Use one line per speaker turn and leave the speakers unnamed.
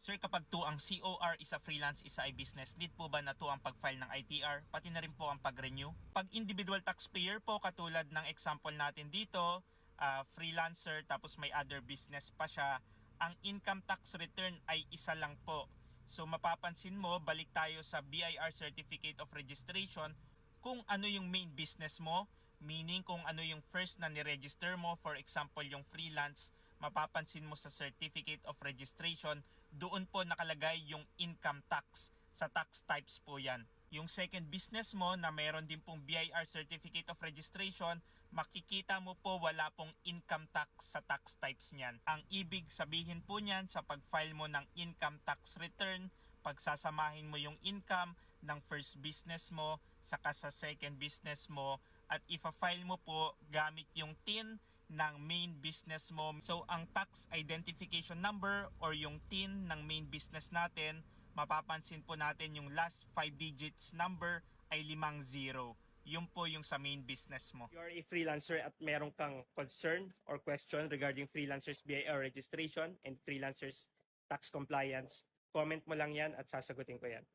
Sir, kapag 2 ang COR, isa freelance, isa ay business, need po ba na 2 ang pag-file ng ITR, pati na rin po ang pag-renew? Pag individual taxpayer po, katulad ng example natin dito, freelancer tapos may other business pa siya, ang income tax return ay isa lang po. So mapapansin mo, balik tayo sa BIR Certificate of Registration, kung ano yung main business mo, meaning kung ano yung first na ni-register mo, for example yung freelance, mapapansin mo sa Certificate of Registration, doon po nakalagay yung income tax. Sa tax types po yan. Yung second business mo na mayroon din pong BIR Certificate of Registration, makikita mo po wala pong income tax sa tax types niyan. Ang ibig sabihin po niyan sa pag-file mo ng income tax return, pagsasamahin mo yung income ng first business mo saka sa second business mo at ifa-file mo po gamit yung TIN ng main business mo. So ang tax identification number or yung TIN ng main business natin, mapapansin po natin yung last 5 digits number ay 50. Yun po yung sa main business mo. You are a freelancer at meron kang concern or question regarding freelancers BIR registration and freelancers tax compliance, comment mo lang yan at sasagutin ko yan.